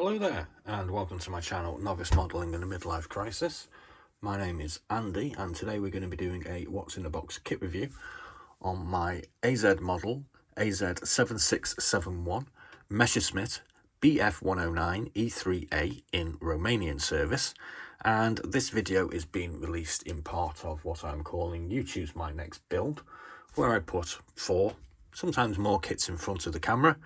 Hello there and welcome to my channel Novice Modelling in a Midlife Crisis. My name is Andy and today we're going to be doing a what's in the box kit review on my AZ model AZ7671 Messerchmitt BF109 E-3A in Romanian service, and this video is being released in part of what I'm calling You Choose My Next Build, where I put 4, sometimes more kits in front of the camera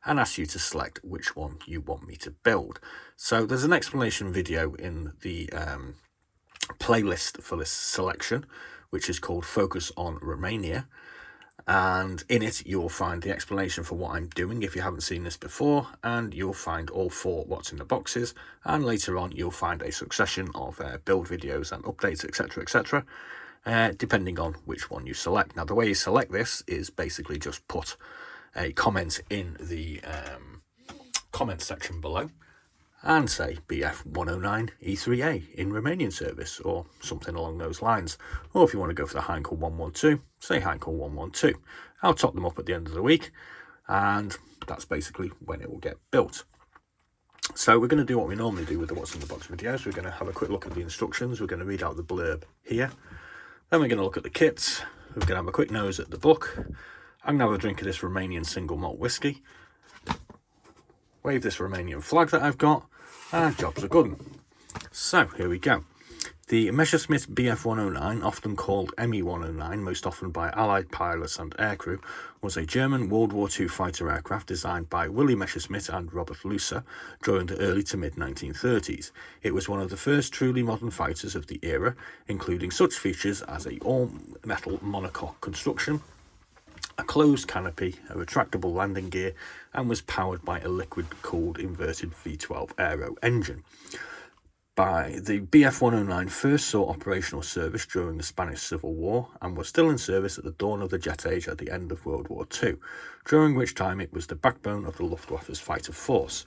and ask you to select which one you want me to build. So there's an explanation video in the playlist for this selection, which is called Focus on Romania, and in it you'll find the explanation for what I'm doing if you haven't seen this before, and you'll find all 4 what's in the boxes, and later on you'll find a succession of build videos and updates, etc, etc, depending on which one you select. Now the way you select this is basically just put a comment in the comment section below and say BF109 E3A in Romanian service or something along those lines. Or if you want to go for the Heinkel 112, say Heinkel 112. I'll top them up at the end of the week, and that's basically when it will get built. So we're going to do what we normally do with the what's in the box videos. We're going to have a quick look at the instructions. We're going to read out the blurb here. Then we're going to look at the kits. We're going to have a quick nose at the book. I'm going to have a drink of this Romanian single malt whiskey, wave this Romanian flag that I've got, and job's a good one. So here we go. The Messerchmitt BF109, often called ME109, most often by Allied pilots and aircrew, was a German World War II fighter aircraft designed by Willy Messerschmitt and Robert Lucer during the early to mid-1930s. It was one of the first truly modern fighters of the era, including such features as a all-metal monocoque construction, a closed canopy, a retractable landing gear, and was powered by a liquid-cooled inverted V12 aero engine. The BF109 first saw operational service during the Spanish Civil War and was still in service at the dawn of the jet age at the end of World War II, during which time it was the backbone of the Luftwaffe's fighter force.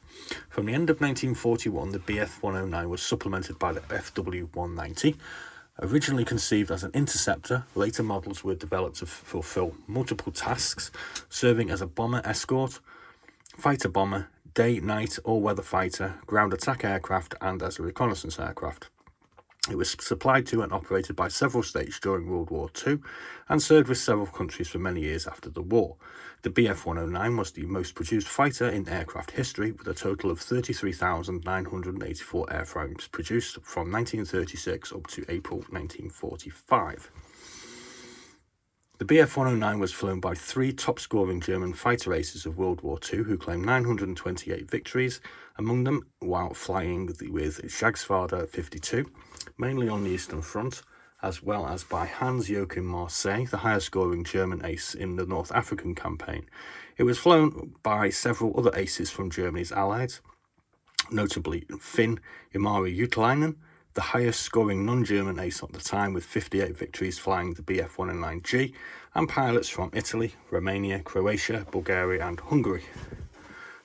From the end of 1941, the BF109 was supplemented by the FW190, originally conceived as an interceptor. Later models were developed to fulfill multiple tasks, serving as a bomber escort, fighter bomber, day, night, all-weather fighter, ground attack aircraft, and as a reconnaissance aircraft. It was supplied to and operated by several states during World War II and served with several countries for many years after the war. The BF109 was the most produced fighter in aircraft history, with a total of 33,984 airframes produced from 1936 up to April 1945. The BF109 was flown by 3 top-scoring German fighter aces of World War II who claimed 928 victories, among them while flying with Jagsvader 52, mainly on the Eastern Front, as well as by Hans-Joachim Marseille, the highest-scoring German ace in the North African campaign. It was flown by several other aces from Germany's allies, notably Finn Imari Jutalainen, the highest-scoring non-German ace at the time with 58 victories flying the BF109G, and pilots from Italy, Romania, Croatia, Bulgaria and Hungary.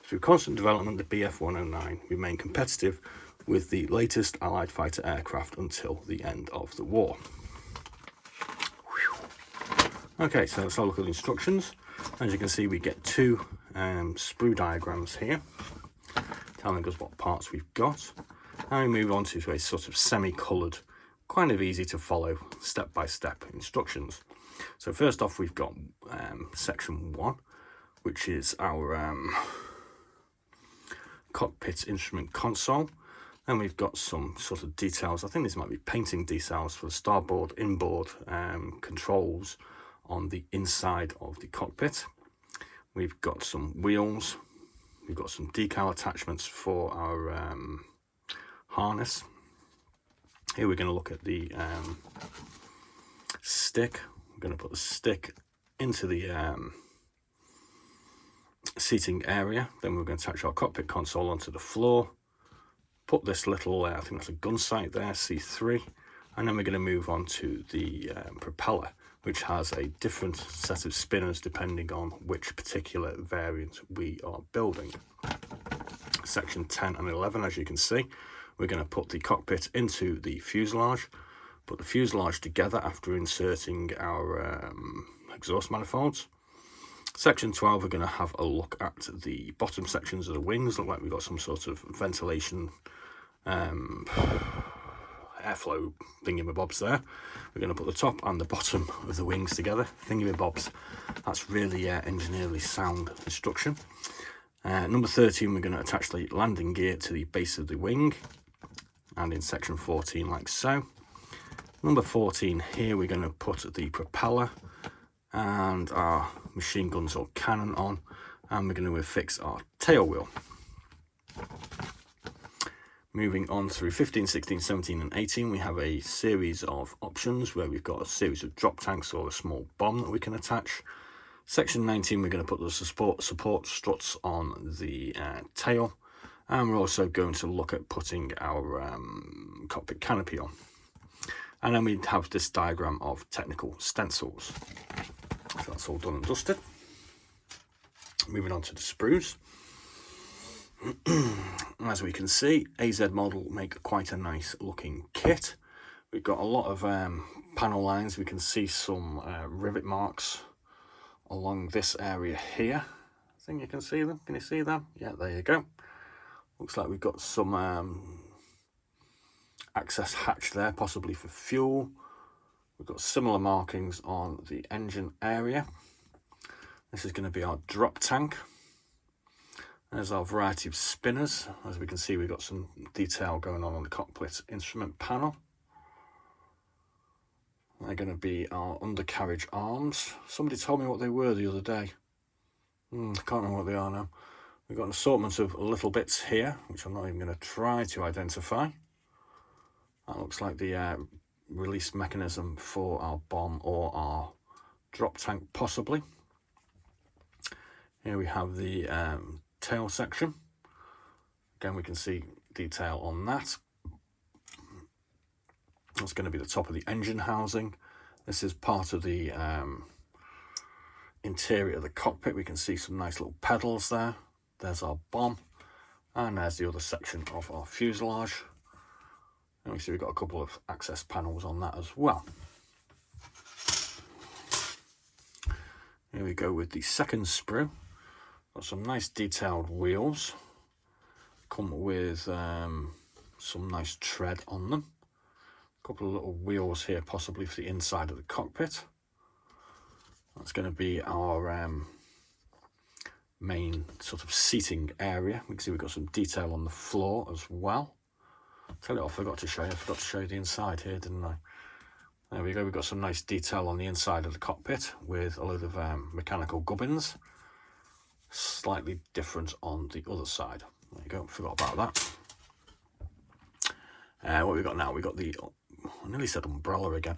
Through constant development, the BF109 remained competitive with the latest Allied fighter aircraft until the end of the war. Okay, so let's have a look at the instructions. As you can see, we get 2 SPRU diagrams here, telling us what parts we've got. And we move on to a sort of semi-coloured, kind of easy to follow step-by-step instructions. So first off, we've got section 1, which is our cockpit instrument console. And we've got some sort of details. I think these might be painting details for the starboard, inboard controls on the inside of the cockpit. We've got some wheels. We've got some decal attachments for our harness. Here we're going to look at the stick. We're going to put the stick into the seating area. Then we're going to attach our cockpit console onto the floor. Put this little, I think that's a gun sight there, C3. And then we're going to move on to the propeller, which has a different set of spinners depending on which particular variant we are building. Section 10 and 11, as you can see. We're going to put the cockpit into the fuselage, put the fuselage together after inserting our exhaust manifolds. Section 12, we're going to have a look at the bottom sections of the wings. Look like we've got some sort of ventilation airflow thingamabobs there. We're going to put the top and the bottom of the wings together, thingamabobs. That's really engineerly sound instruction. Number 13, we're going to attach the landing gear to the base of the wing, and in section 14 like so. Number 14 here, we're going to put the propeller and our machine guns or cannon on, and we're going to affix our tail wheel. Moving on through 15, 16, 17 and 18, we have a series of options where we've got a series of drop tanks or a small bomb that we can attach. Section 19, we're going to put the support struts on the tail, and we're also going to look at putting our cockpit canopy on. And then we have this diagram of technical stencils. So that's all done and dusted. Moving on to the sprues. As we can see, AZ model make quite a nice looking kit. We've got a lot of panel lines. We can see some rivet marks along this area here. I think you can see them. Can you see them? Yeah, there you go. Looks like we've got some access hatch there, possibly for fuel. We've got similar markings on the engine area. This is going to be our drop tank. There's our variety of spinners. As we can see, we've got some detail going on the cockpit instrument panel. They're going to be our undercarriage arms. Somebody told me what they were the other day. I can't remember what they are now. We've got an assortment of little bits here, which I'm not even going to try to identify. That looks like the release mechanism for our bomb or our drop tank, possibly. Here we have the tail section. Again, we can see detail on that. That's going to be the top of the engine housing. This is part of the interior of the cockpit. We can see some nice little pedals there. There's our bomb, and there's the other section of our fuselage. And we see we've got a couple of access panels on that as well. Here we go with the second sprue. Got some nice detailed wheels. Come with some nice tread on them. A couple of little wheels here, possibly for the inside of the cockpit. That's going to be our main sort of seating area. We can see we've got some detail on the floor as well. Tell you what, I forgot to show you. I forgot to show you the inside here, didn't I? There we go. We've got some nice detail on the inside of the cockpit with a load of mechanical gubbins. Slightly different on the other side. There you go. Forgot about that. What we got now? We got the, I nearly said umbrella again.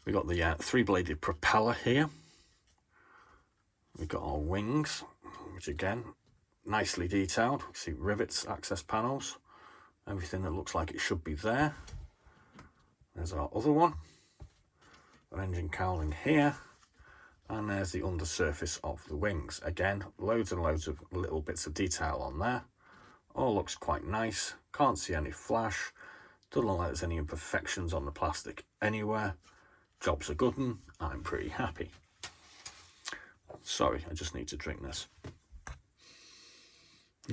We got the three-bladed propeller here. We've got our wings, which again, nicely detailed. We see rivets, access panels, everything that looks like it should be there. There's our other one. An engine cowling here. And there's the undersurface of the wings. Again, loads and loads of little bits of detail on there. All looks quite nice. Can't see any flash. Doesn't look like there's any imperfections on the plastic anywhere. Job's a good one. I'm pretty happy. Sorry, I just need to drink this.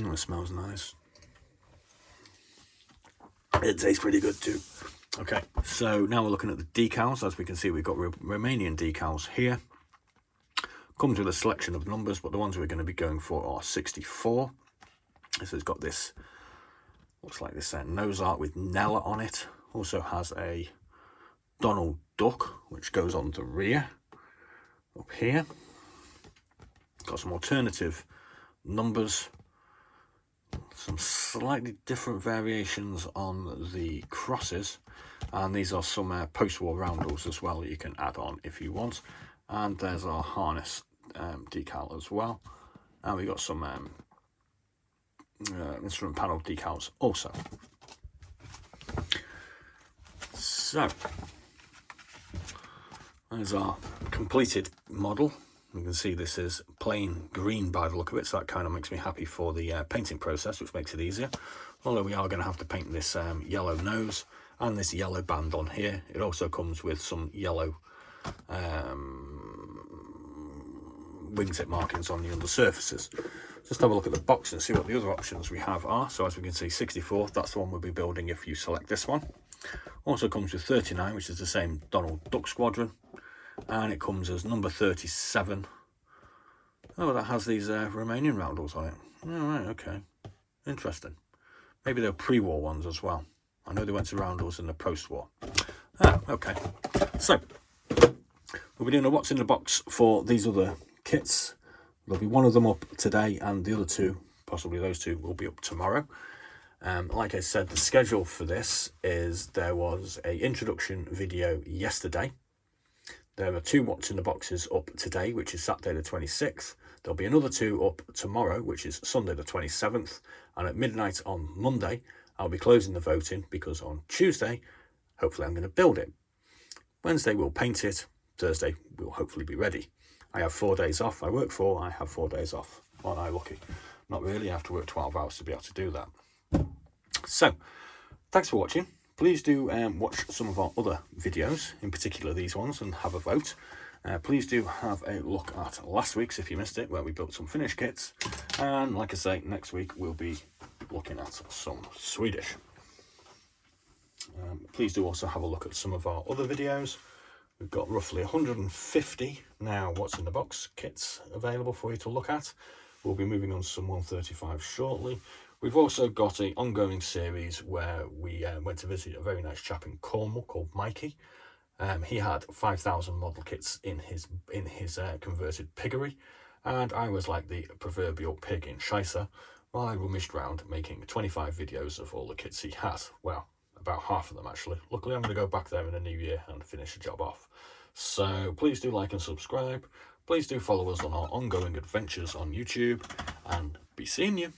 Oh, it smells nice. It tastes pretty good too. Okay, so now we're looking at the decals. As we can see, we've got Romanian decals here. Comes with a selection of numbers, but the ones we're going to be going for are 64. This has got this, looks like this nose art with Nella on it. Also has a Donald Duck, which goes on the rear up here. Got some alternative numbers, some slightly different variations on the crosses, and these are some post-war roundels as well that you can add on if you want. And there's our harness decal as well, and we got some instrument panel decals also. So there's our completed model. You can see this is plain green by the look of it, so that kind of makes me happy for the painting process, which makes it easier. Although we are going to have to paint this yellow nose and this yellow band on here. It also comes with some yellow wingtip markings on the undersurfaces. Just have a look at the box and see what the other options we have are. So as we can see, 64, that's the one we'll be building if you select this one. Also comes with 39, which is the same Donald Duck Squadron, and it comes as number 37. Oh, that has these Romanian roundels on it. Oh, right, okay, interesting. Maybe they're pre-war ones as well. I know they went to roundels in the post-war. Ah, okay. So we'll be doing a what's in the box for these other kits. There'll be one of them up today, and the other two, possibly those two, will be up tomorrow. Like I said, the schedule for this is there was a introduction video yesterday. There are 2 what's in the boxes up today, which is Saturday the 26th. There'll be another 2 up tomorrow, which is Sunday the 27th. And at midnight on Monday, I'll be closing the voting because on Tuesday, hopefully I'm going to build it. Wednesday, we'll paint it. Thursday, we'll hopefully be ready. I have 4 days off. I work 4, I have 4 days off. Aren't I lucky? Not really, I have to work 12 hours to be able to do that. So, thanks for watching. Please do watch some of our other videos, in particular these ones, and have a vote. Please do have a look at last week's if you missed it, where we built some finished kits. And like I say, next week we'll be looking at some Swedish. Please do also have a look at some of our other videos. We've got roughly 150 now what's in the box kits available for you to look at. We'll be moving on to some 135 shortly. We've also got an ongoing series where we went to visit a very nice chap in Cornwall called Mikey. He had 5,000 model kits in his converted piggery, and I was like the proverbial pig in Scheisse while I rummaged around making 25 videos of all the kits he has. Well, about half of them actually. Luckily I'm going to go back there in the new year and finish the job off. So please do like and subscribe. Please do follow us on our ongoing adventures on YouTube, and be seeing you.